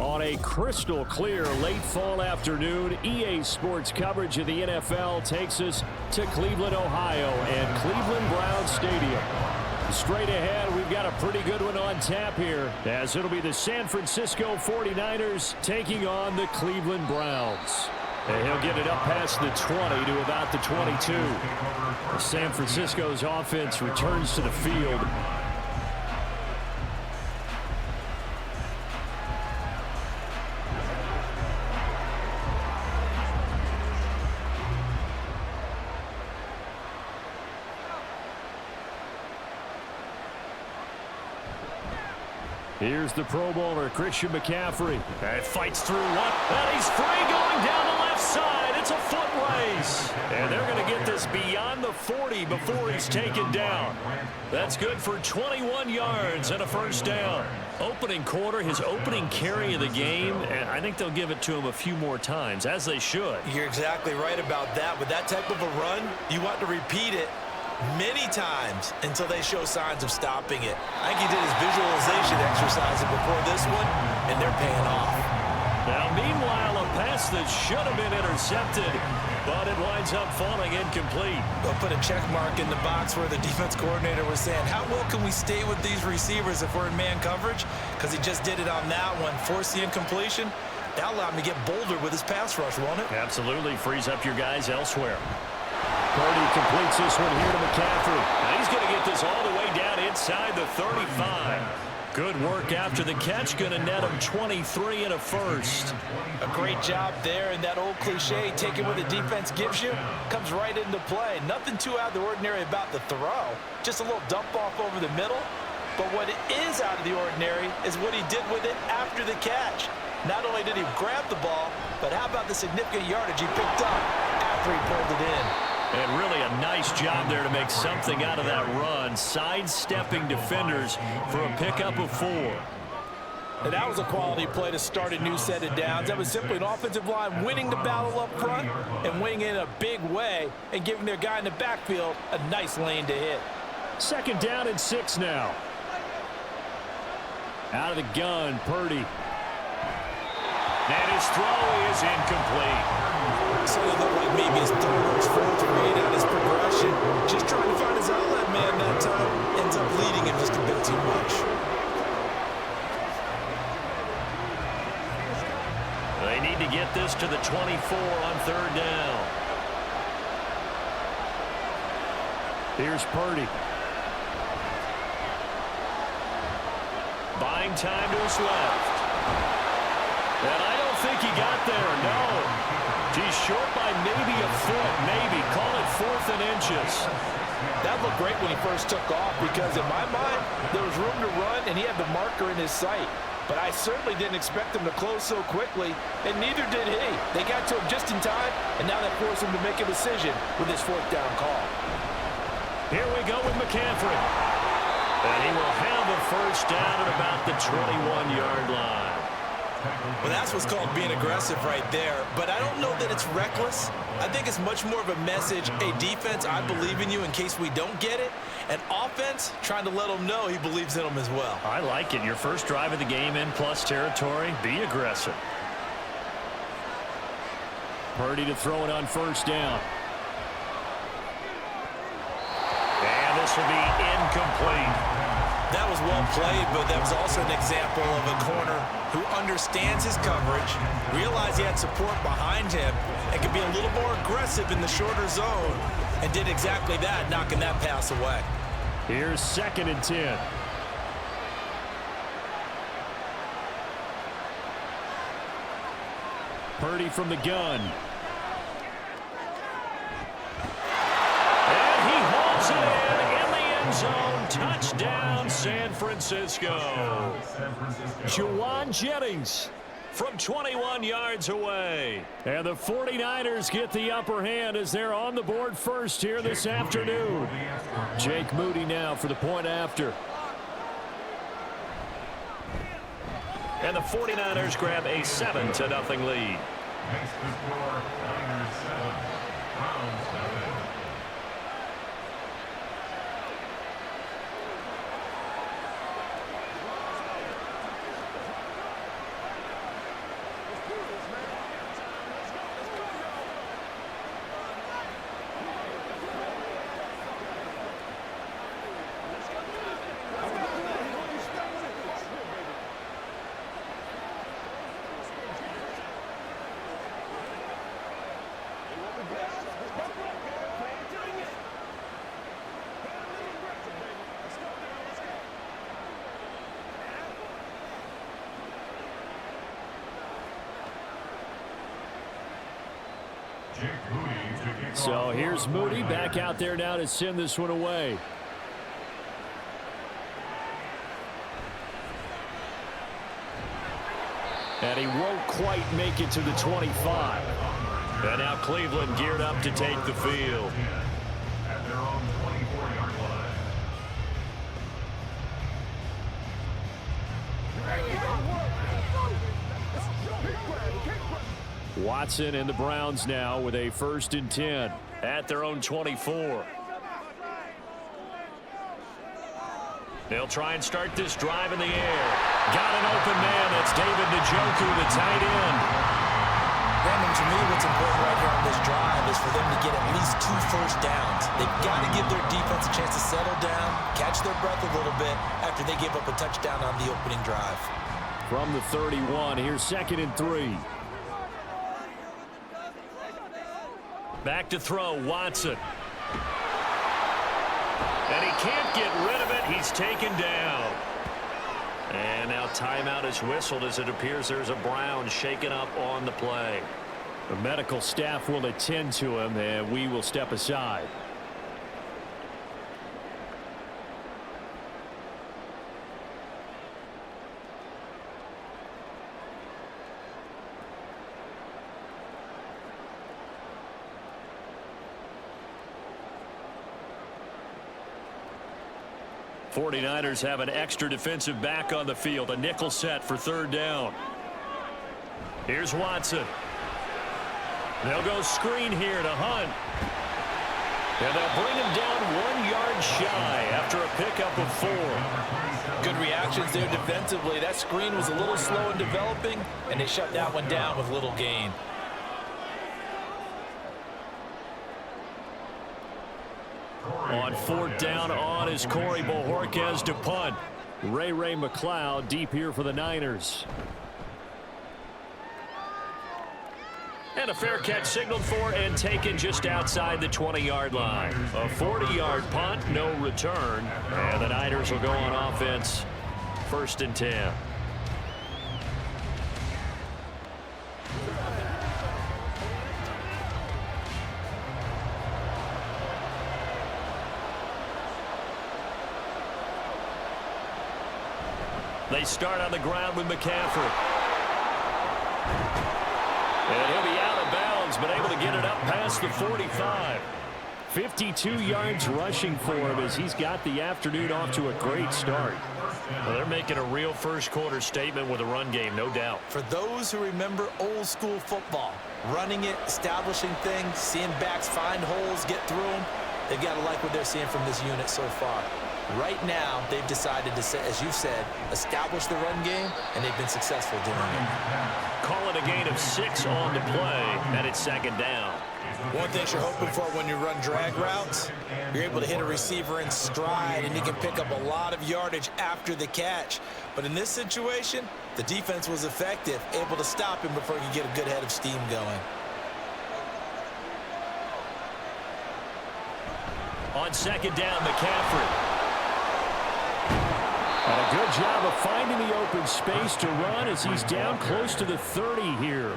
On a crystal clear late fall afternoon, EA Sports coverage of the NFL takes us to Cleveland, Ohio, and Cleveland Browns Stadium. Straight ahead, we've got a pretty good one on tap here, as it'll be the San Francisco 49ers taking on the Cleveland Browns. And he'll get it up past the 20 to about the 22. San Francisco's offense returns to the field. Here's the Pro Bowler, Christian McCaffrey. And fights through one. And he's free going down the left side. It's a foot race. And they're going to get this beyond the 40 before he's taken down. That's good for 21 yards and a first down. Opening quarter, his opening carry of the game, and I think they'll give it to him a few more times, as they should. You're exactly right about that. With that type of a run, you want to repeat it many times until they show signs of stopping it. I think he did his visualization exercise before this one, and they're paying off. Now, meanwhile, a pass that should have been intercepted, but it winds up falling incomplete. They'll put a check mark in the box where the defense coordinator was saying, how well can we stay with these receivers if we're in man coverage? Because he just did it on that one, forced the incompletion. That allowed him to get bolder with his pass rush, won't it? Absolutely, frees up your guys elsewhere. Purdy completes this one here to McCaffrey. Now he's going to get this all the way down inside the 35. Good work after the catch. Going to net him 23 and a first. A great job there, and that old cliche, taking what the defense gives you, comes right into play. Nothing too out of the ordinary about the throw. Just a little dump off over the middle. But what is out of the ordinary is what he did with it after the catch. Not only did he grab the ball, but how about the significant yardage he picked up after he pulled it in. And really a nice job there to make something out of that run, sidestepping defenders for a pickup of 4. And that was a quality play to start a new set of downs. That was simply an offensive line winning the battle up front and winning in a big way and giving their guy in the backfield a nice lane to hit. Second down and 6 now. Out of the gun, Purdy. And his throw is incomplete. So it looked like maybe his third or his fourth read on his progression. Just trying to find his outlet man that time. Ends up leading him just a bit too much. They need to get this to the 24 on third down. Here's Purdy. Buying time to his left. And I don't think he got there, no. He's short by maybe a foot, maybe. Call it 4th and inches. That looked great when he first took off because in my mind, there was room to run and he had the marker in his sight. But I certainly didn't expect him to close so quickly, and neither did he. They got to him just in time, and now that forced him to make a decision with his 4th down call. Here we go with McCaffrey. And he will have a first down at about the 21-yard line. Well, that's what's called being aggressive right there. But I don't know that it's reckless. I think it's much more of a message, hey, defense, I believe in you in case we don't get it. And offense, trying to let them know he believes in them as well. I like it. Your first drive of the game in plus territory, be aggressive. Purdy to throw it on first down. And this will be incomplete. That was well played, but that was also an example of a corner who understands his coverage, realized he had support behind him, and could be a little more aggressive in the shorter zone, and did exactly that, knocking that pass away. Here's 2nd and 10. Purdy from the gun. And he holds it in the end zone. Touchdown, San Francisco. Juwan Jennings from 21 yards away. And the 49ers get the upper hand as they're on the board first here this afternoon. Jake Moody now for the point after. And the 49ers grab a 7-0 lead. So here's Moody back out there now to send this one away. And he won't quite make it to the 25. And now Cleveland geared up to take the field. At their own 24-yard line. Watson and the Browns now with a 1st and 10 at their own 24. They'll try and start this drive in the air. Got an open man. That's David Njoku, the tight end. Brandon, to me, what's important right here on this drive is for them to get at least 2 first downs. They've got to give their defense a chance to settle down, catch their breath a little bit after they give up a touchdown on the opening drive. From the 31, here's 2nd and 3. Back to throw, Watson. And he can't get rid of it. He's taken down. And now timeout is whistled as it appears there's a Brown shaken up on the play. The medical staff will attend to him, and we will step aside. The 49ers have an extra defensive back on the field. A nickel set for 3rd down. Here's Watson. They'll go screen here to Hunt. And they'll bring him down 1 yard shy after a pickup of 4. Good reactions there defensively. That screen was a little slow in developing, and they shut that one down with little gain. On 4th down on is Corey Bojorquez to punt. Ray McLeod deep here for the Niners. And a fair catch signaled for and taken just outside the 20-yard line. A 40-yard punt, no return. And the Niners will go on offense. 1st and 10. They start on the ground with McCaffrey. And he'll be out of bounds, but able to get it up past the 45. 52 yards rushing for him as he's got the afternoon off to a great start. Well, they're making a real first-quarter statement with a run game, no doubt. For those who remember old-school football, running it, establishing things, seeing backs find holes, get through them, they've got to like what they're seeing from this unit so far. Right now, they've decided to, as you said, establish the run game, and they've been successful doing it. Call it a gain of 6 on the play, and it's 2nd down. One thing you're hoping for when you run drag routes, you're able to hit a receiver in stride, and you can pick up a lot of yardage after the catch. But in this situation, the defense was effective, able to stop him before he could get a good head of steam going. On 2nd down, McCaffrey. And a good job of finding the open space to run as he's down close to the 30 here.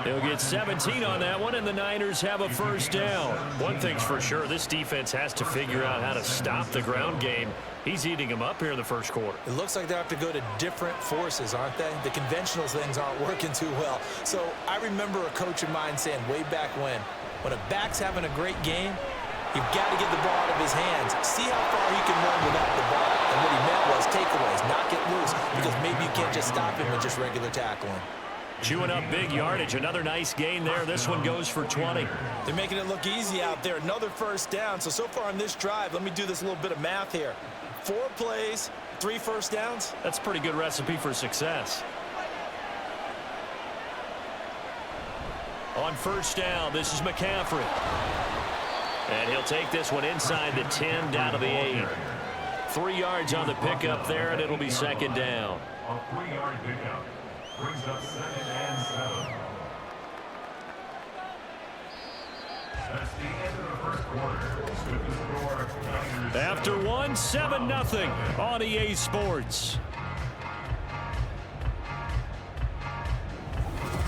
They'll get 17 on that one, and the Niners have a 1st down. One thing's for sure, this defense has to figure out how to stop the ground game. He's eating them up here in the 1st quarter. It looks like they have to go to different forces, aren't they? The conventional things aren't working too well. So I remember a coach of mine saying way back when a back's having a great game, you've got to get the ball out of his hands. See how far he can run without the ball. And what he meant was takeaways, knock it loose, because maybe you can't just stop him with just regular tackling. Chewing up big yardage. Another nice gain there. This one goes for 20. They're making it look easy out there. Another 1st down. So far on this drive, let me do this little bit of math here. 4 plays, 3 first downs. That's a pretty good recipe for success. On 1st down, this is McCaffrey. And he'll take this one inside the 10 down to the 8. 3 yards on the pickup there, and it'll be 2nd down. A 3-yard pickup brings up 2nd and 7. That's the end of the 1st quarter. With the score, Niners. After 1, 7-0 on EA Sports.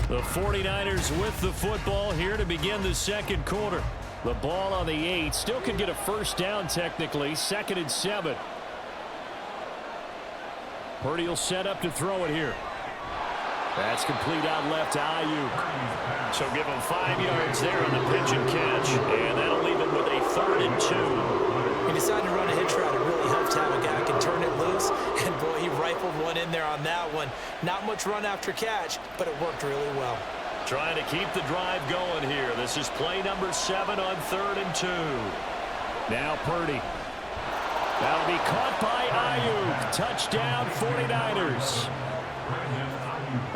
The 49ers with the football here to begin the second quarter. The ball on the 8. Still could get a first down technically. 2nd and 7. Purdy will set up to throw it here. That's complete out left to Ayuk. So give him 5 yards there on the pitch and catch. And that'll leave him with a 3rd and 2. He decided to run a hitch route. It really helps to have a guy who can turn it loose. And, boy, he rifled one in there on that one. Not much run after catch, but it worked really well. Trying to keep the drive going here. This is play number 7 on 3rd and 2. Now Purdy. That'll be caught by Ayuk. Touchdown 49ers.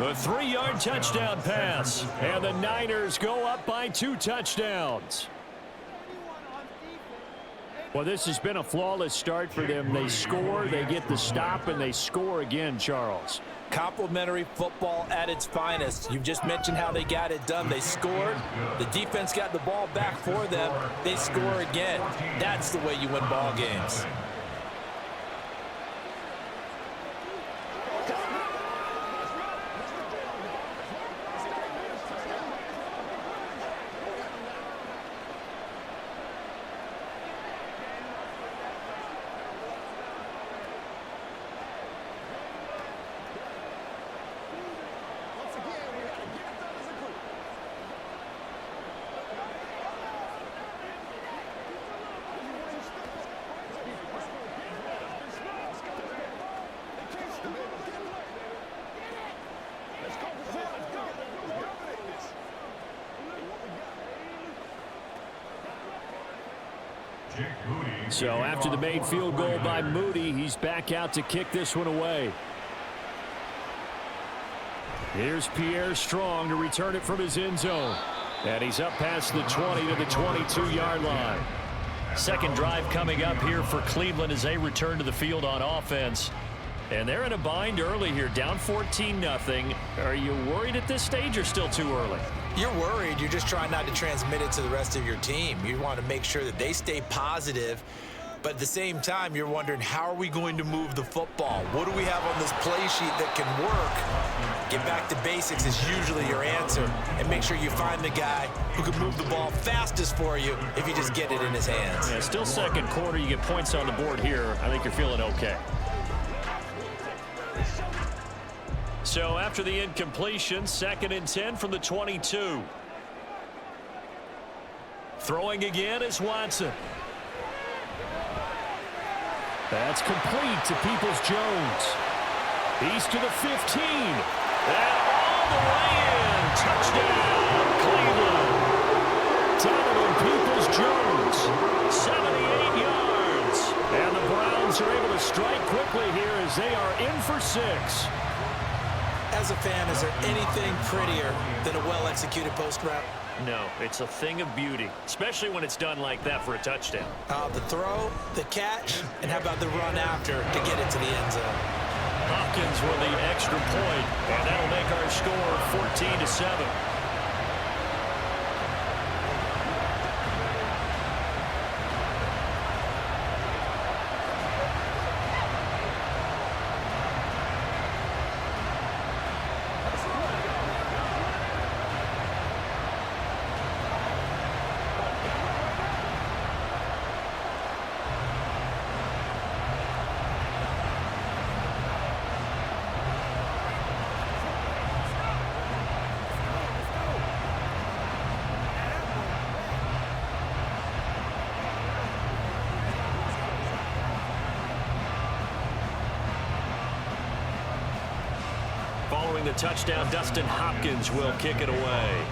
A 3-yard touchdown pass. And the Niners go up by 2 touchdowns. Well, this has been a flawless start for them. They score, they get the stop, and they score again, Charles. Complimentary football at its finest. You've just mentioned how they got it done. They scored. The defense got the ball back for them. They score again. That's the way you win ball games. So after the made field goal by Moody, he's back out to kick this one away. Here's Pierre Strong to return it from his end zone. And he's up past the 20 to the 22-yard line. Second drive coming up here for Cleveland as they return to the field on offense. And they're in a bind early here, down 14-0. Are you worried at this stage or still too early? You're worried. You're just trying not to transmit it to the rest of your team. You want to make sure that they stay positive. But at the same time, you're wondering, how are we going to move the football? What do we have on this play sheet that can work? Get back to basics is usually your answer. And make sure you find the guy who can move the ball fastest for you if you just get it in his hands. Yeah, still second quarter. You get points on the board here. I think you're feeling okay. So after the incompletion, 2nd and 10 from the 22. Throwing again is Watson. That's complete to Peoples-Jones. He's to the 15. And all the way in. Touchdown, Cleveland. Donovan Peoples-Jones, 78 yards. And the Browns are able to strike quickly here as they are in for 6. As a fan, is there anything prettier than a well-executed post route? No, it's a thing of beauty, especially when it's done like that for a touchdown. The throw, the catch, and how about the run after to get it to the end zone? Hopkins with the extra point, and that'll make our score 14-7. Following the touchdown, Dustin Hopkins will kick it away.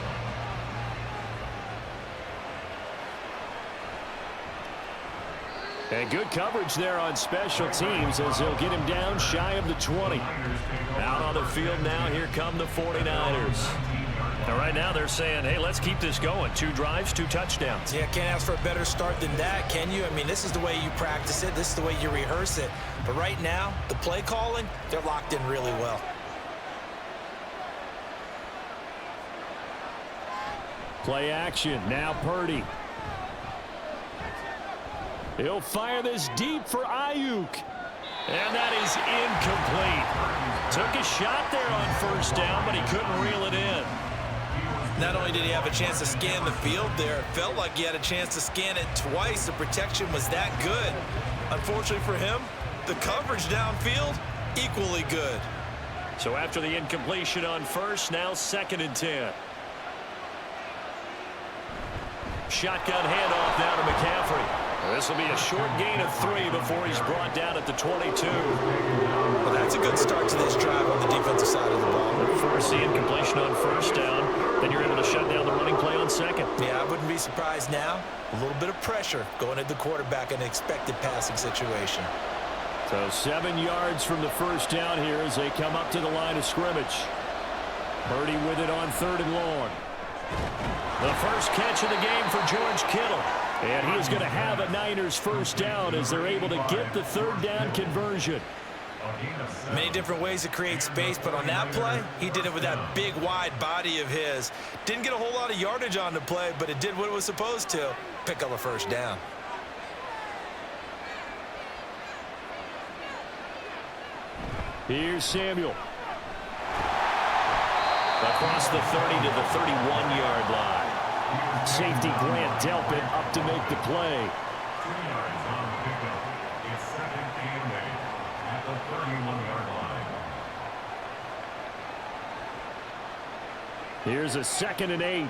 And good coverage there on special teams as they'll get him down shy of the 20. Out on the field now, here come the 49ers. And right now they're saying, hey, let's keep this going. 2 drives, 2 touchdowns. Yeah, can't ask for a better start than that, can you? I mean, this is the way you practice it. This is the way you rehearse it. But right now, the play calling, they're locked in really well. Play action. Now Purdy. He'll fire this deep for Ayuk. And that is incomplete. Took a shot there on first down, but he couldn't reel it in. Not only did he have a chance to scan the field there, it felt like he had a chance to scan it twice. The protection was that good. Unfortunately for him, the coverage downfield, equally good. So after the incompletion on first, now 2nd and 10. Shotgun handoff now to McCaffrey. This will be a short gain of 3 before he's brought down at the 22. Well, that's a good start to this drive on the defensive side of the ball. First, the incompletion on first down. Then you're able to shut down the running play on second. Yeah, I wouldn't be surprised now. A little bit of pressure going at the quarterback in an expected passing situation. So 7 yards from the first down here as they come up to the line of scrimmage. Purdy with it on 3rd and long. The first catch of the game for George Kittle. And he is going to have a Niners first down as they're able to get the 3rd down conversion. Many different ways to create space, but on that play, he did it with that big, wide body of his. Didn't get a whole lot of yardage on the play, but it did what it was supposed to. Pick up a first down. Here's Samuel. Across the 30 to the 31-yard line. Safety Grant Delpit up to make the play. 2 yards on the pickup. It's 2nd and 8 at the 31-yard line. Here's a 2nd and 8.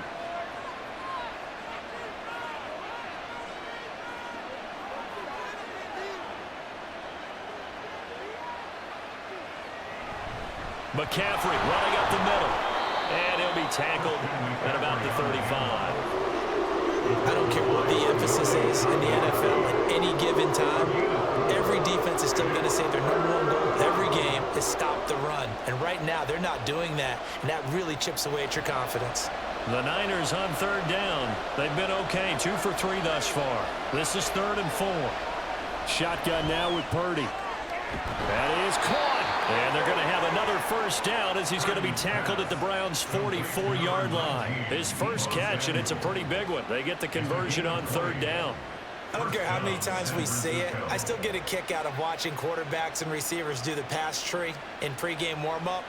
McCaffrey running up the middle. And he'll be tackled at about the 35. I don't care what the emphasis is in the NFL at any given time. Every defense is still going to say their #1 goal every game is stop the run. And right now, they're not doing that, and that really chips away at your confidence. The Niners on 3rd down. They've been okay, 2 for 3 thus far. This is 3rd and 4. Shotgun now with Purdy. That is caught. And they're going to have another first down as he's going to be tackled at the Browns' 44-yard line. His first catch, and it's a pretty big one. They get the conversion on 3rd down. I don't care how many times we see it. I still get a kick out of watching quarterbacks and receivers do the pass tree in pregame warm-up.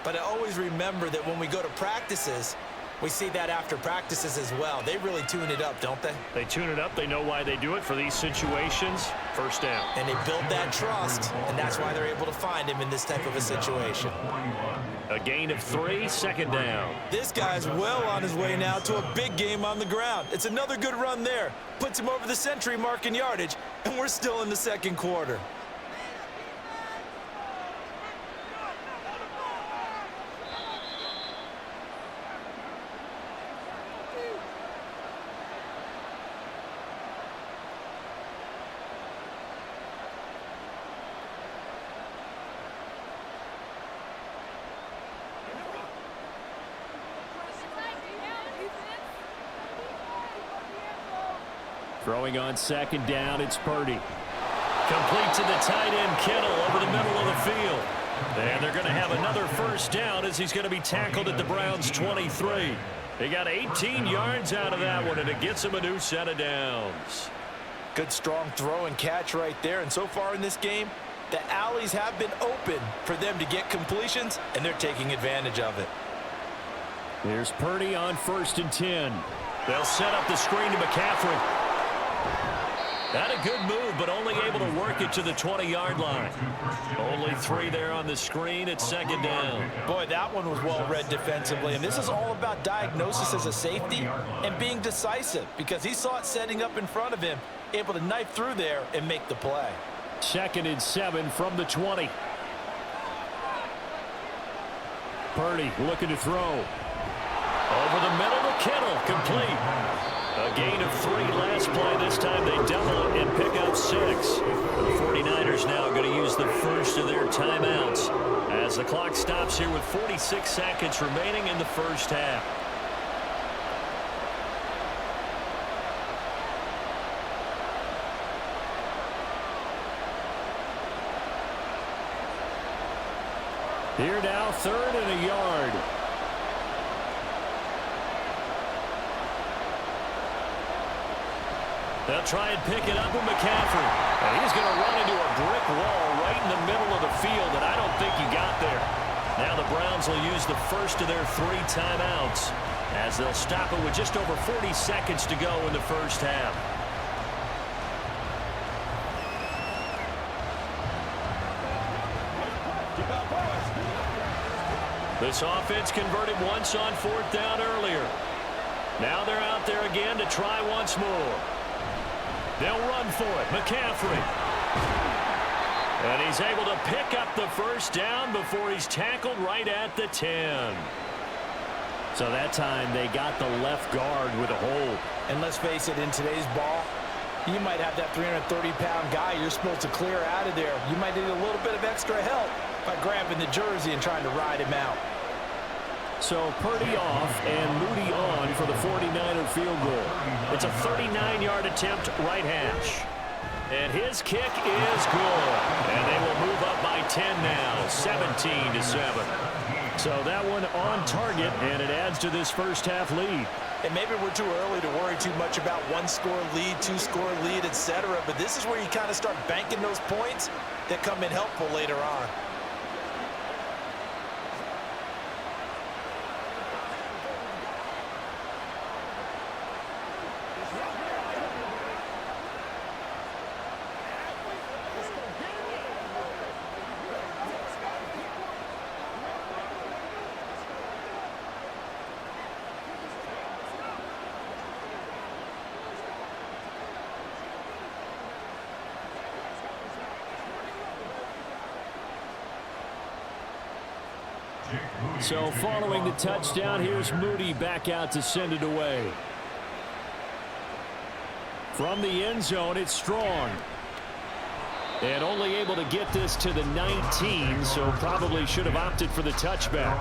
But I always remember that when we go to practices, we see that after practices as well. They really tune it up, don't they? They tune it up. They know why they do it for these situations. First down. And they build that trust, and that's why they're able to find him in this type of a situation. A gain of 3, 2nd down. This guy's well on his way now to a big game on the ground. It's another good run there. Puts him over the century mark in yardage, and we're still in the 2nd quarter. Throwing on 2nd down, it's Purdy. Complete to the tight end, Kittle, over the middle of the field. And they're going to have another first down as he's going to be tackled at the Browns' 23. They got 18 yards out of that one, and it gets him a new set of downs. Good, strong throw and catch right there. And so far in this game, the alleys have been open for them to get completions, and they're taking advantage of it. Here's Purdy on 1st and 10. They'll set up the screen to McCaffrey. Not a good move, but only able to work it to the 20-yard line. Only 3 there on the screen at 2nd down. Boy, that one was well read defensively, and this is all about diagnosis as a safety and being decisive because he saw it setting up in front of him, able to knife through there and make the play. 2nd and 7 from the 20. Purdy looking to throw. Over the middle to Kittle, complete. A gain of 3 last play. This time they double it and pick up 6. The 49ers now going to use the first of their timeouts as the clock stops here with 46 seconds remaining in the first half. Here now, 3rd and a yard. They'll try and pick it up with McCaffrey. And he's going to run into a brick wall right in the middle of the field, and I don't think he got there. Now the Browns will use the first of their 3 timeouts. as they'll stop it with just over 40 seconds to go in the first half. This offense converted once on 4th down earlier. Now they're out there again to try once more. They'll run for it. McCaffrey. And he's able to pick up the first down before he's tackled right at the 10. So that time they got the left guard with a hold. And let's face it, in today's ball, you might have that 330-pound guy you're supposed to clear out of there. You might need a little bit of extra help by grabbing the jersey and trying to ride him out. So Purdy off and Moody on for the 49er field goal. It's a 39-yard attempt, right hash. And his kick is good. And they will move up by 10 now, 17-7. So that one on target, and it adds to this first half lead. And maybe we're too early to worry too much about one-score lead, two-score lead, etc. But this is where you kind of start banking those points that come in helpful later on. So following the touchdown, here's Moody back out to send it away. From the end zone, it's Strong. And only able to get this to the 19, so probably should have opted for the touchback.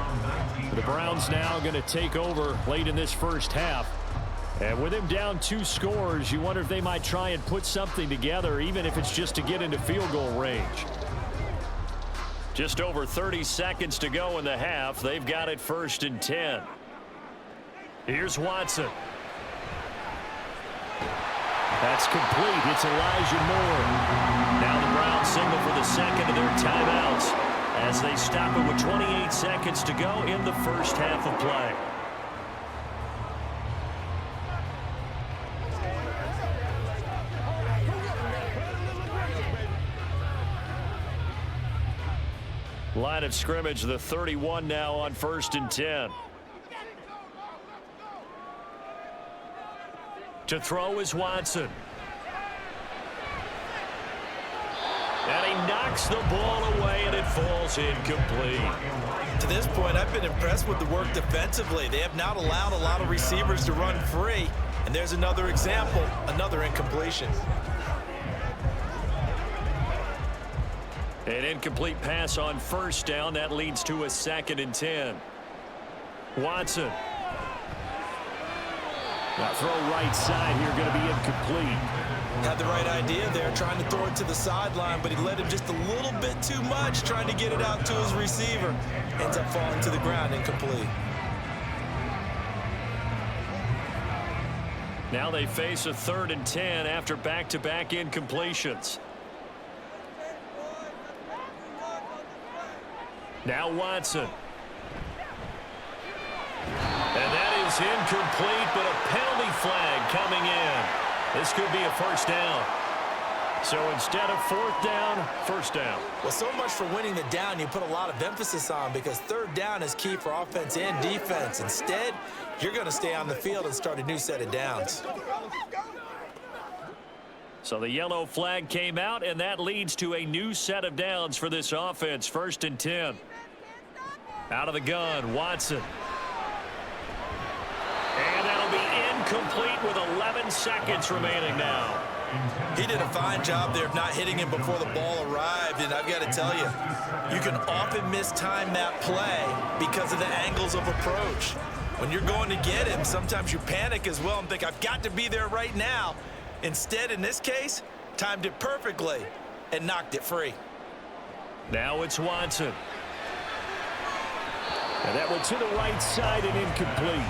The Browns now going to take over late in this first half. And with him down 2 scores, you wonder if they might try and put something together, even if it's just to get into field goal range. Just over 30 seconds to go in the half. They've got it 1st and 10. Here's Watson. That's complete. It's Elijah Moore. Now the Browns signal for the second of their timeouts as they stop it with 28 seconds to go in the first half of play. Line of scrimmage, the 31 now on 1st and 10. To throw is Watson. And he knocks the ball away, and it falls incomplete. To this point, I've been impressed with the work defensively. They have not allowed a lot of receivers to run free. And there's another example, another incompletion. An incomplete pass on 1st down. That leads to a 2nd and 10. Watson. Now throw right side here, going to be incomplete. Had the right idea there, trying to throw it to the sideline, but he let him just a little bit too much, trying to get it out to his receiver. Ends up falling to the ground, incomplete. Now they face a 3rd and 10 after back-to-back incompletions. Now Watson. And that is incomplete, but a penalty flag coming in. This could be a 1st down. So instead of 4th down, 1st down. Well, so much for winning the down you put a lot of emphasis on, because 3rd down is key for offense and defense. Instead, you're going to stay on the field and start a new set of downs. So the yellow flag came out, and that leads to a new set of downs for this offense. 1st and 10. Out of the gun, Watson. And that'll be incomplete with 11 seconds remaining now. He did a fine job there of not hitting him before the ball arrived, and I've got to tell you, you can often mistime that play because of the angles of approach. When you're going to get him, sometimes you panic as well and think, I've got to be there right now. Instead, in this case, timed it perfectly and knocked it free. Now it's Watson. And that went to the right side and incomplete.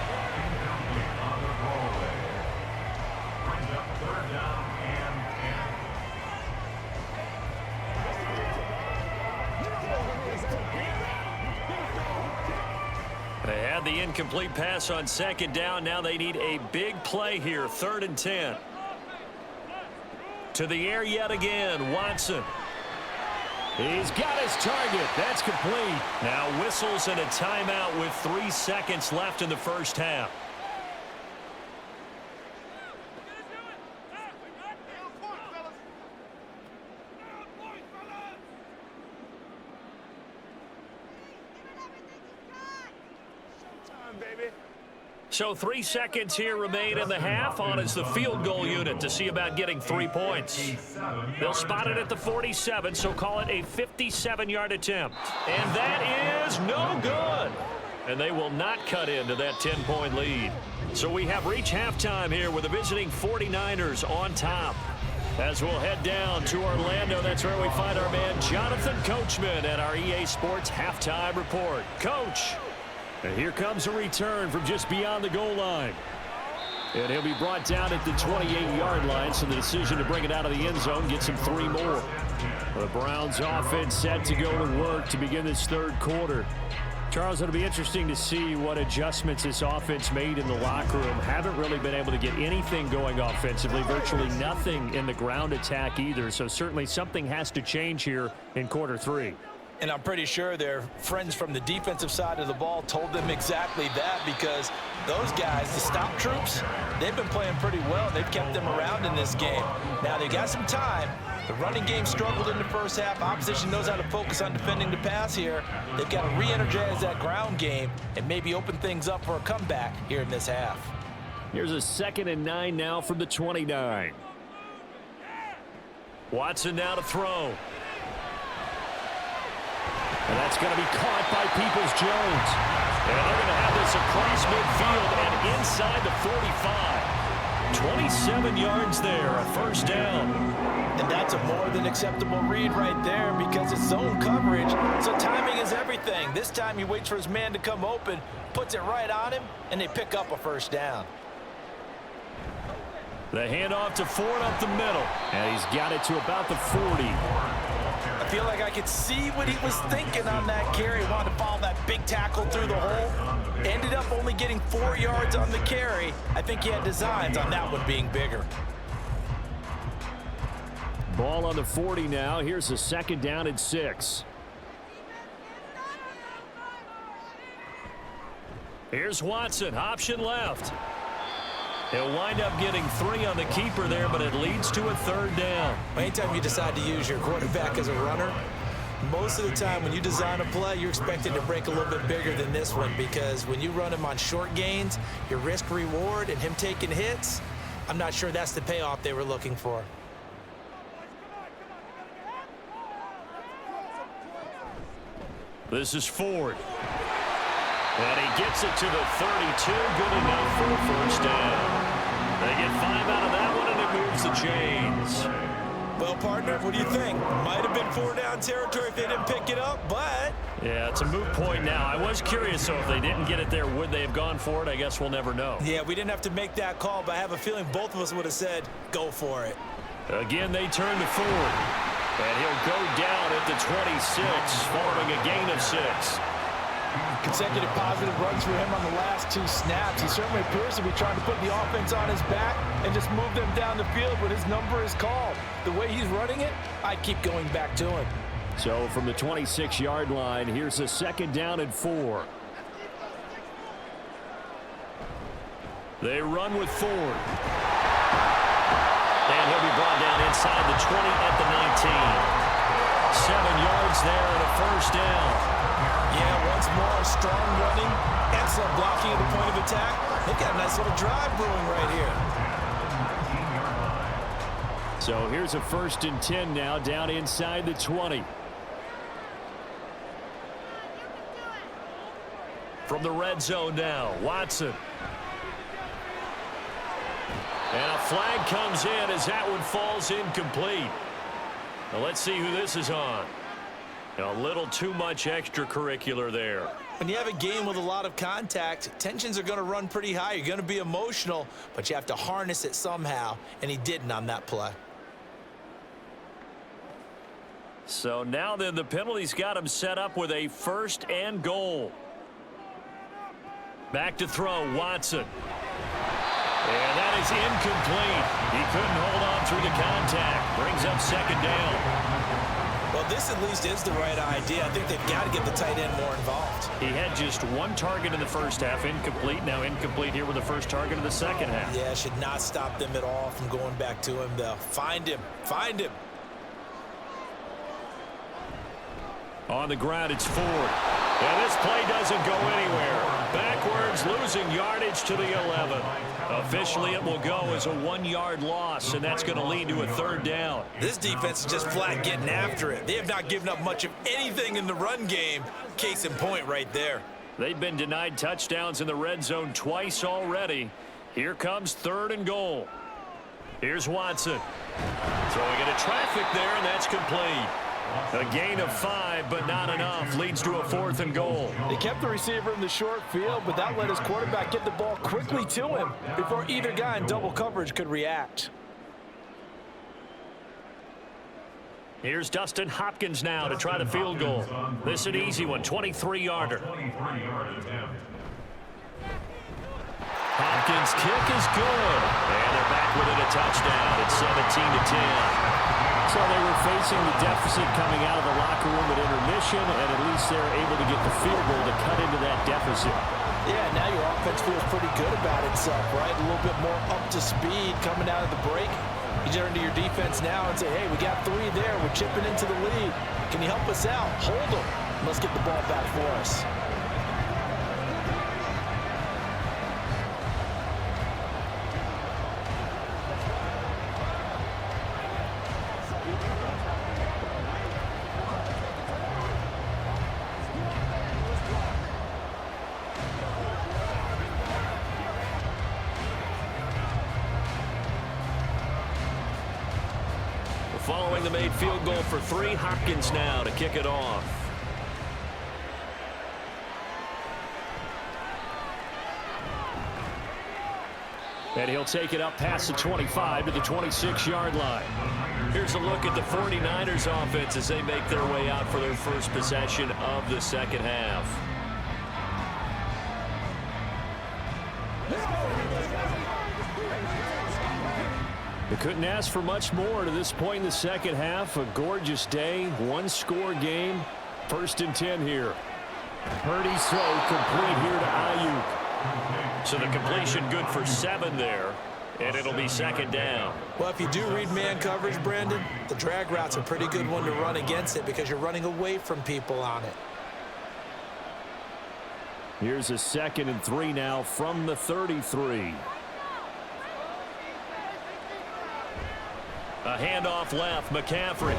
They Had the incomplete pass on second down. Now they need a big play here. 3rd and 10. To the air yet again. Watson. He's got his target. That's complete. Now whistles and a timeout with 3 seconds left in the first half. So 3 seconds here remain in the half. On is the field goal unit to see about getting 3 points. They'll spot it at the 47, so call it a 57-yard attempt. And that is no good. And they will not cut into that 10-point lead. So we have reached halftime here with the visiting 49ers on top. As we'll head down to Orlando, that's where we find our man Jonathan Coachman at our EA Sports Halftime Report. Coach. And here comes a return from just beyond the goal line. And he'll be brought down at the 28-yard line, so the decision to bring it out of the end zone gets him 3 more. The Browns offense set to go to work to begin this 3rd quarter. Charles, it'll be interesting to see what adjustments this offense made in the locker room. Haven't really been able to get anything going offensively, virtually nothing in the ground attack either. So certainly something has to change here in quarter 3. And I'm pretty sure their friends from the defensive side of the ball told them exactly that, because those guys, the stop troops, they've been playing pretty well. They've kept them around in this game. Now, they got some time. The running game struggled in the first half. Opposition knows how to focus on defending the pass here. They've got to re-energize that ground game and maybe open things up for a comeback here in this half. Here's a 2nd and 9 now from the 29. Watson now to throw. And that's going to be caught by Peoples-Jones. And they're going to have this across midfield and inside the 45. 27 yards there, a first down. And that's a more than acceptable read right there, because it's zone coverage, so timing is everything. This time he waits for his man to come open, puts it right on him, and they pick up a first down. The handoff to Ford up the middle. And he's got it to about the 40. I feel like I could see what he was thinking on that carry. He wanted to follow that big tackle through the hole. Ended up only getting 4 yards on the carry. I think he had designs on that one being bigger. Ball on the 40 now. Here's a 2nd down and 6. Here's Watson, option left. He'll wind up getting 3 on the keeper there, but it leads to a 3rd down. Anytime you decide to use your quarterback as a runner, most of the time when you design a play, you're expected to break a little bit bigger than this one, because when you run him on short gains, your risk-reward and him taking hits, I'm not sure that's the payoff they were looking for. This is Ford. And he gets it to the 32. Good enough for a first down. They get 5 out of that one, and it moves the chains. Well, partner, what do you think? Might have been 4-down territory if they didn't pick it up, but... Yeah, it's a moot point now. I was curious, so if they didn't get it there, would they have gone for it? I guess we'll never know. Yeah, we didn't have to make that call, but I have a feeling both of us would have said, go for it. Again, they turn to Ford. And he'll go down at the 26, following a gain of 6. Consecutive positive runs for him on the last 2 snaps. He certainly appears to be trying to put the offense on his back and just move them down the field when his number is called. The way he's running it, I keep going back to him. So from the 26-yard line, here's a 2nd down and 4. They run with Ford. And he'll be brought down inside the 20 at the 19. 7 yards there and a first down. Yeah, once more, strong running, excellent blocking at the point of attack. They've got a nice little drive brewing right here. So here's a 1st and 10 now, down inside the 20. From the red zone now, Watson. And a flag comes in as that one falls incomplete. Now let's see who this is on. A little too much extracurricular there. When you have a game with a lot of contact, tensions are going to run pretty high. You're going to be emotional, but you have to harness it somehow, and he didn't on that play. So now then, the penalty's got him set up with a 1st and goal. Back to throw, Watson. And that is incomplete. He couldn't hold on through the contact. Brings up second down. Well, this at least is the right idea. I think they've got to get the tight end more involved. He had just one target in the first half, incomplete. Now incomplete here with the first target of the second half. Yeah, should not stop them at all from going back to him, though. Find him. Find him. On the ground, it's Ford. And this play doesn't go anywhere. Backwards, losing yardage to the 11. Officially, it will go as a 1-yard loss, and that's going to lead to a third down. This defense is just flat getting after it. They have not given up much of anything in the run game. Case in point right there. They've been denied touchdowns in the red zone twice already. Here comes 3rd and goal. Here's Watson. Throwing into traffic there, and that's complete. A gain of 5, but not enough. Leads to a 4th and goal. They kept the receiver in the short field, but that let his quarterback get the ball quickly to him before either guy in double coverage could react. Here's Dustin Hopkins now to try the field goal. This is an easy one, 23-yarder. Hopkins' kick is good. And they're back within a touchdown. It's 17-10. So they were facing the deficit coming out of the locker room at intermission, and at least they're able to get the field goal to cut into that deficit. Yeah, now your offense feels pretty good about itself, right? A little bit more up to speed coming out of the break. You turn to your defense now and say, hey, we got 3 there. We're chipping into the lead. Can you help us out? Hold them. Let's get the ball back for us. Following the made field goal for 3, Hopkins now to kick it off. And he'll take it up past the 25 to the 26-yard line. Here's a look at the 49ers offense as they make their way out for their first possession of the second half. They couldn't ask for much more to this point in the second half. A gorgeous day, 1-score game. 1st and 10 here. Purdy's throw complete here to Ayuk. So the completion good for 7 there, and it'll be second down. Well, if you do read man coverage, Brandon, the drag route's a pretty good one to run against it because you're running away from people on it. Here's a 2nd and 3 now from the 33. A handoff left, McCaffrey.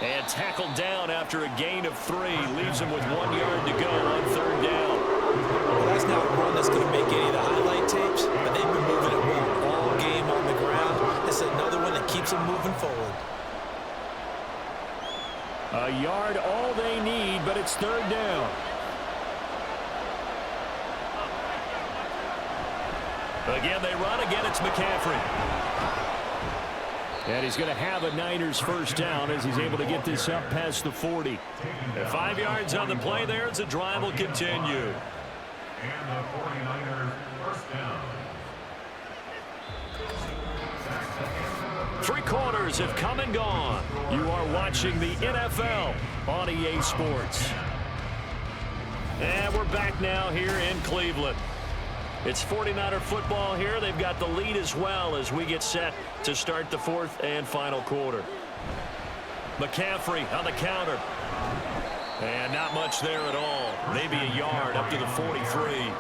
And tackled down after a gain of 3. Leaves him with 1 yard to go on 3rd down. Well, that's not a run that's going to make any of the highlight tapes, but they've been moving it well all game on the ground. This is another one that keeps them moving forward. A yard all they need, but it's 3rd down. Again, they run. Again, it's McCaffrey. And he's going to have a Niners first down as he's able to get this up past the 40. And 5 yards on the play there as the drive will continue. And the 49ers first down. 3 quarters have come and gone. You are watching the NFL on EA Sports. And we're back now here in Cleveland. It's 49er football here. They've got the lead as well as we get set to start the 4th and final quarter. McCaffrey on the counter. And not much there at all. Maybe a yard up to the 43.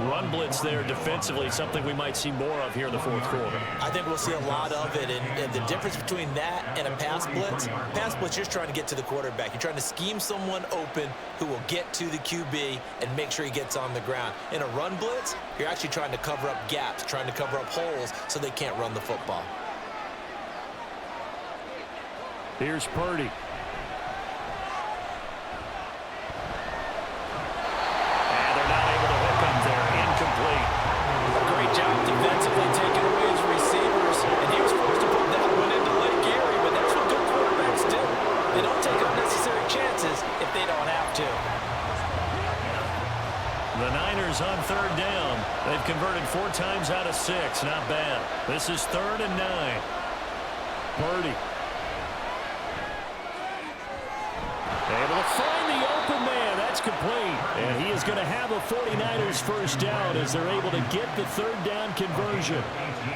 Run blitz there defensively, something we might see more of here in the 4th quarter. I think we'll see a lot of it, and the difference between that and a pass blitz, you're just trying to get to the quarterback. You're trying to scheme someone open who will get to the QB and make sure he gets on the ground. In a run blitz, you're actually trying to cover up gaps, trying to cover up holes so they can't run the football. Here's Purdy. Great job defensively taking away his receivers, and he was forced to put that one into Lake Erie, but that's what good quarterbacks do. They don't take unnecessary chances if they don't have to. The Niners on third down. They've converted 4 times out of 6. Not bad. This is 3rd and 9. Purdy. Able to find the open man. That's complete. And he is going to have a 49ers first down as they're able to get the 3rd down conversion.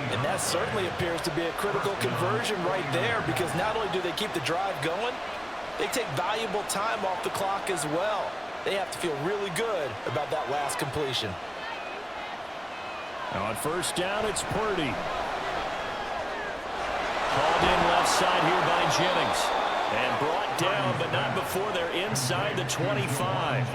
And that certainly appears to be a critical conversion right there, because not only do they keep the drive going, they take valuable time off the clock as well. They have to feel really good about that last completion. On first down, it's Purdy. Called in left side here by Jennings. And brought down, but not before they're inside the 25.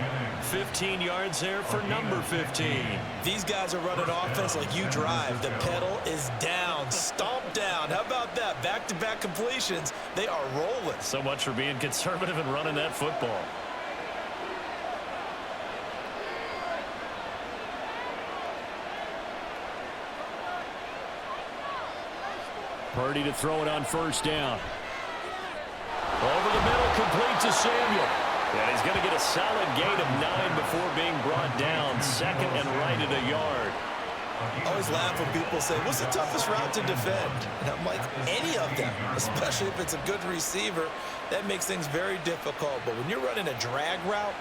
15 yards there for number 15. These guys are running offense like you drive. The pedal is down, stomped down. How about that? Back-to-back completions. They are rolling. So much for being conservative and running that football. Purdy to throw it on first down. Over the middle, complete to Samuel. And he's going to get a solid gain of 9 before being brought down. 2nd and right at a yard. I always laugh when people say, what's the toughest route to defend? And I'm like, any of them, especially if it's a good receiver. That makes things very difficult. But when you're running a drag route,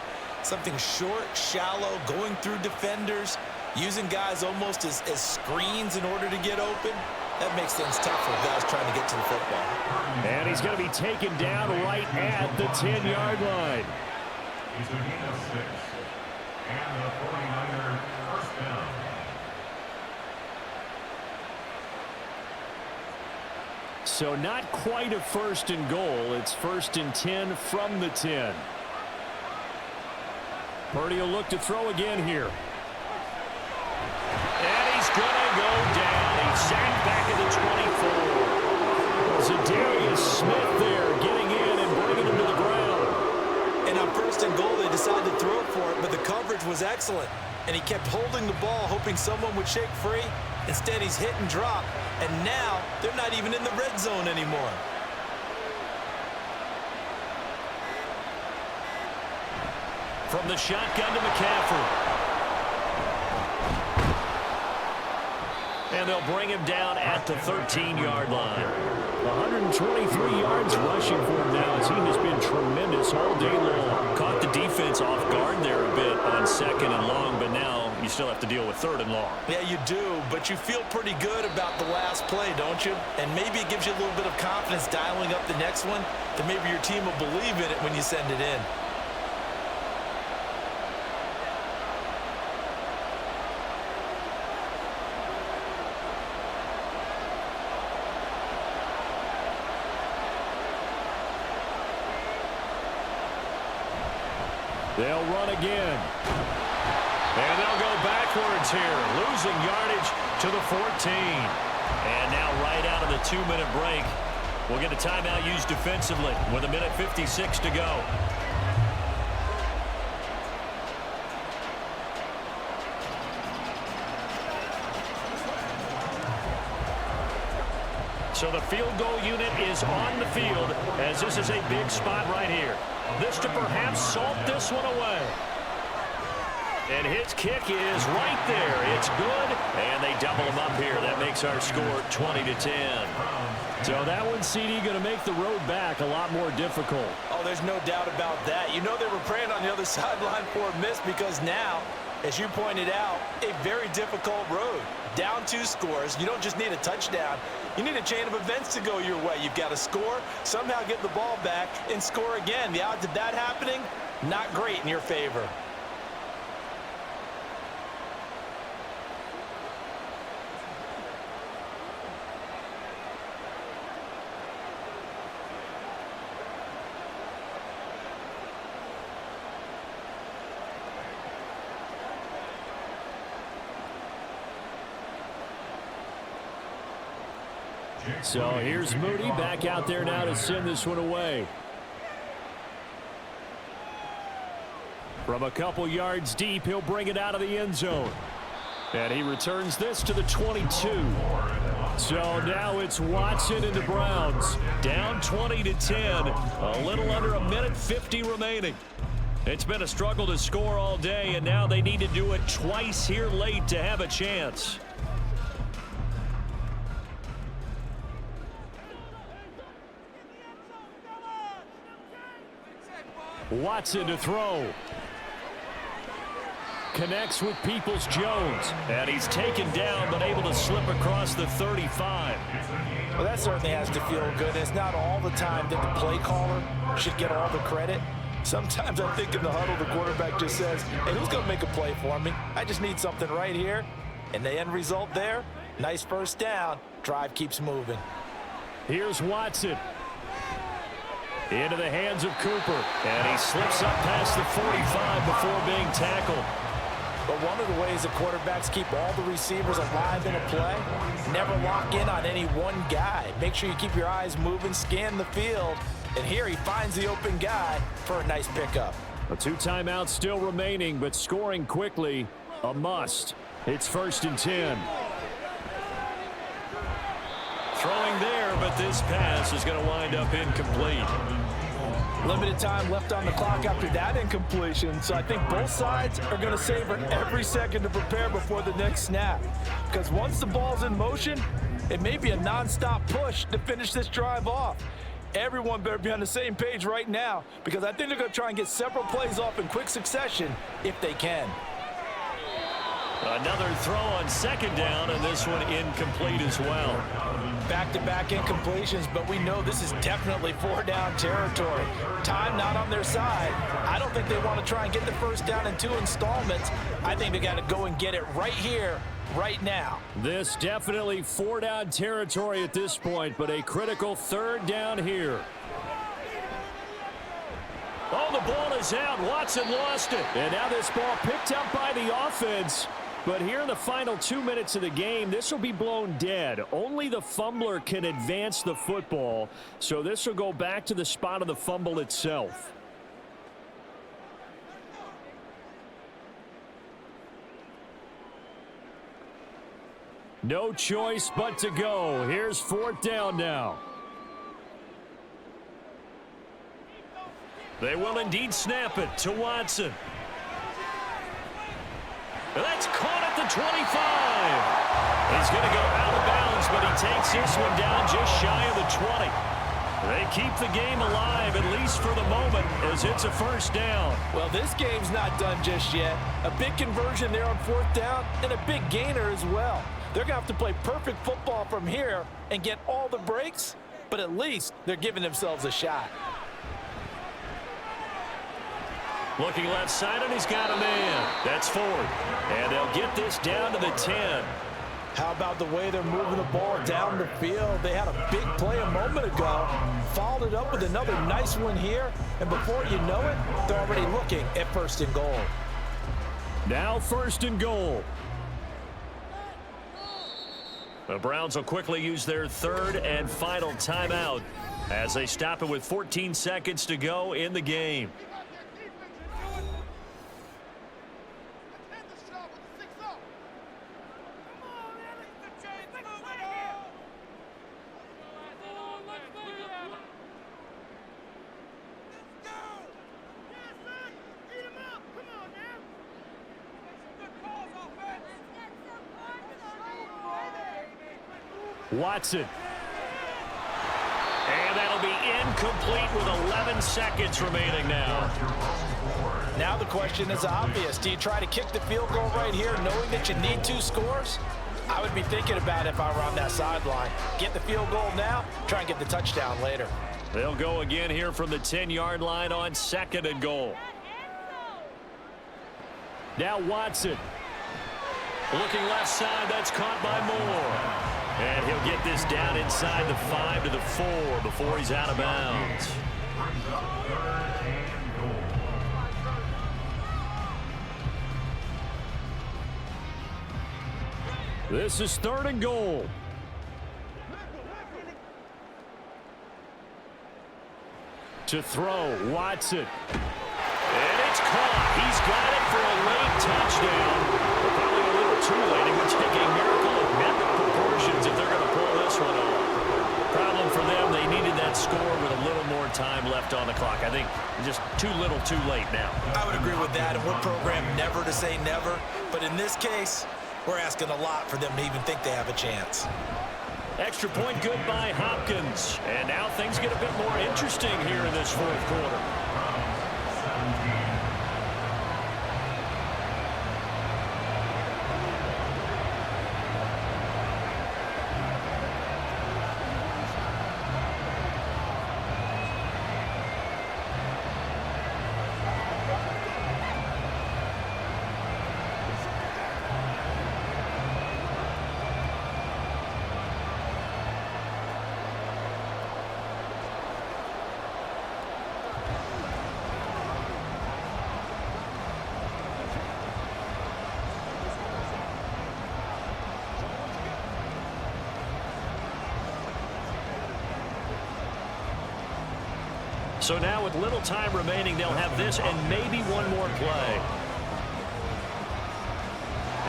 something short, shallow, going through defenders, using guys almost as screens in order to get open, that makes things tough for guys trying to get to the football. And he's going to be taken down right at the 10-yard line. He's a gain of 6. And the 49er first down. So not quite a 1st and goal. It's 1st and 10 from the 10. Purdy will look to throw again here. And he's going to go down. He's sacked back at the 24. Zadarius Smith there getting in and bringing him to the ground. And on 1st and goal, they decided to throw for it, but the coverage was excellent. And he kept holding the ball, hoping someone would shake free. Instead, he's hit and drop. And now, they're not even in the red zone anymore. From the shotgun to McCaffrey. And they'll bring him down at the 13-yard line. 123 yards rushing for him now as he has been tremendous all day long. Caught the defense off guard there a bit on 2nd and long, but now you still have to deal with 3rd and long. Yeah, you do, but you feel pretty good about the last play, don't you? And maybe it gives you a little bit of confidence dialing up the next one, that maybe your team will believe in it when you send it in. They'll run again. And they'll go backwards here, losing yardage to the 14. And now right out of the 2-minute break, we'll get a timeout used defensively with 1:56 to go. So the field goal unit is on the field as this is a big spot right here. This to perhaps salt this one away. And his kick is right there. It's good. And they double him up here. That makes our score 20-10. So that one, CD, going to make the road back a lot more difficult. Oh, there's no doubt about that. You know they were praying on the other sideline for a miss, because now, as you pointed out, a very difficult road. Down 2 scores. You don't just need a touchdown. You need a chain of events to go your way. You've got to score, somehow get the ball back, and score again. The odds of that happening, not great in your favor. So here's Moody back out there now to send this one away. From a couple yards deep, he'll bring it out of the end zone. And he returns this to the 22. So now it's Watson and the Browns. Down 20-10. A little under 1:50 remaining. It's been a struggle to score all day, and now they need to do it twice here late to have a chance. Watson to throw. Connects with Peoples-Jones. And he's taken down, but able to slip across the 35. Well, that certainly has to feel good. It's not all the time that the play caller should get all the credit. Sometimes I think in the huddle, the quarterback just says, hey, who's going to make a play for me? I just need something right here. And the end result there, nice first down. Drive keeps moving. Here's Watson. Into the hands of Cooper. And he slips up past the 45 before being tackled. But one of the ways the quarterbacks keep all the receivers alive in a play, never lock in on any one guy. Make sure you keep your eyes moving, scan the field. And here he finds the open guy for a nice pickup. A 2 timeouts still remaining, but scoring quickly, a must. It's 1st and 10. Throwing there, but this pass is going to wind up incomplete. Limited time left on the clock after that incompletion, so I think both sides are going to savor every second to prepare before the next snap. Because once the ball's in motion, it may be a nonstop push to finish this drive off. Everyone better be on the same page right now, because I think they're going to try and get several plays off in quick succession if they can. Another throw on 2nd down, and this one incomplete as well. Back-to-back incompletions, but we know this is definitely 4-down territory. Time not on their side. I don't think they want to try and get the first down in 2 installments. I think they got to go and get it right here, right now. This definitely 4-down territory at this point, but a critical 3rd down here. Oh, the ball is out. Watson lost it. And now this ball picked up by the offense. But here in the final 2 minutes of the game, this will be blown dead. Only the fumbler can advance the football, so this will go back to the spot of the fumble itself. No choice but to go. Here's 4th down now. They will indeed snap it to Watson. That's caught at the 25. He's going to go out of bounds, but he takes this one down just shy of the 20. They keep the game alive, at least for the moment, as it's a 1st down. Well, this game's not done just yet. A big conversion there on 4th down and a big gainer as well. They're going to have to play perfect football from here and get all the breaks, but at least they're giving themselves a shot. Looking left side, and he's got a man. That's 4th. And they'll get this down to the 10. How about the way they're moving the ball down the field? They had a big play a moment ago, followed it up with another nice one here, and before you know it, they're already looking at 1st and goal. Now 1st and goal. The Browns will quickly use their 3rd and final timeout as they stop it with 14 seconds to go in the game. Watson. And that'll be incomplete with 11 seconds remaining now. Now the question is obvious. Do you try to kick the field goal right here knowing that you need 2 scores? I would be thinking about it if I were on that sideline. Get the field goal now, try and get the touchdown later. They'll go again here from the 10-yard line on 2nd and goal. Now Watson. Looking left side, that's caught by Moore. And he'll get this down inside the 5 to the 4 before he's out of bounds. This is 3rd and goal. To throw, Watson. And it's caught. He's got it for a late touchdown. Probably a little too late. It would take a miracle of epic proportions if they're going to pull this one off. Problem for them, they needed that score with a little more time left on the clock. I think just too little too late now. I would agree with that, and we're programmed never to say never. But in this case, we're asking a lot for them to even think they have a chance. Extra point good by Hopkins. And now things get a bit more interesting here in this fourth quarter. So now with little time remaining, they'll have this and maybe one more play.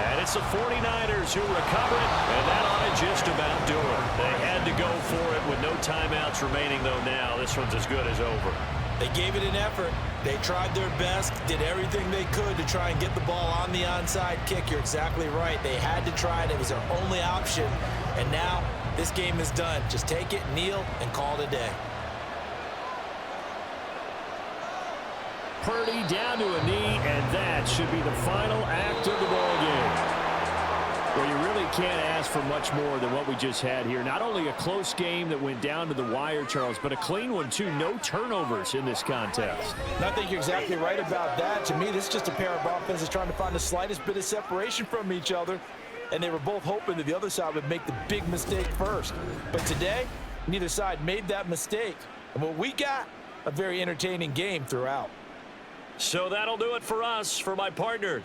And it's the 49ers who recover it, and that ought to just about do it. They had to go for it with no timeouts remaining, though now. This one's as good as over. They gave it an effort. They tried their best, did everything they could to try and get the ball on the onside kick. You're exactly right. They had to try it. It was their only option. And now this game is done. Just take it, kneel, and call it a day. Purdy down to a knee, and that should be the final act of the ball game. Well, you really can't ask for much more than what we just had here. Not only a close game that went down to the wire, Charles, but a clean one, too. No turnovers in this contest. I think you're exactly right about that. To me, this is just a pair of offenses trying to find the slightest bit of separation from each other, and they were both hoping that the other side would make the big mistake first. But today, neither side made that mistake. And what we got, a very entertaining game throughout. So that'll do it for us. For my partner,